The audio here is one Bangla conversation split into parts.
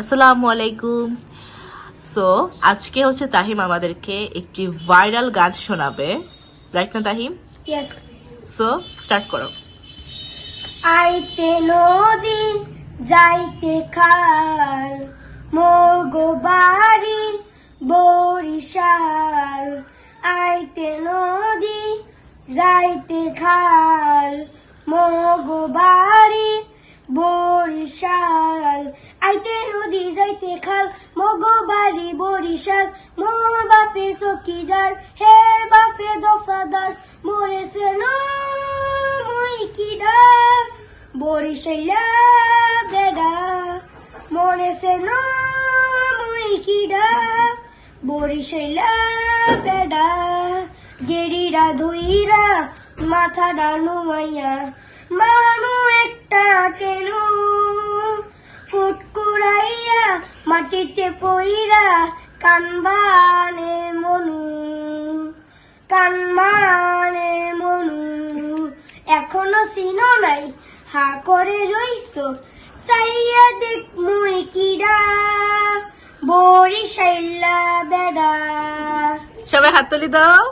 আসসালামু আলাইকুম। সো আজকে হচ্ছে তাহিম আমাদেরকে একটি ভাইরাল গান শোনাবে, রাইট না তাহিম? ইয়েস। সো স্টার্ট করো। আইতে নদী যাইতে খাল, মোগো বাড়ি বরিশাল। আইতে নদী যাইতে খাল, মোগো বাড়ি বরিশাল। আইতে নদী যাইতে খাল, মোগো বাড়ি বরিশাল। মোর বাপে চকিদার, হে বাপে দফাদার, মরেছে নই কিডা বরিশাইলা বেডা। মরেছে নই কিডা বরিশাইলা বেডা। গেরিরা ধুইরা মাথা ডানু মাইয়া, মানু একটা কেন ফুটকুরাইয়া মাটিতে পইরা কানবানে মনু, কানমানে মনু। এখনো চিনো নাই, হা করে রইছো চাইয়া দেখ মুই কিডা বরিশাইলা বেডা। সবাই হাততালি দাও।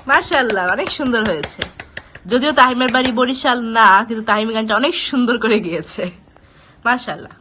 মাশাআল্লাহ, অনেক সুন্দর হয়েছে। যদিও তাহিমের বাড়ি বরিশাল না, কিন্তু তাহিম গানটা অনেক সুন্দর করে গিয়েছে। মাশাআল্লাহ।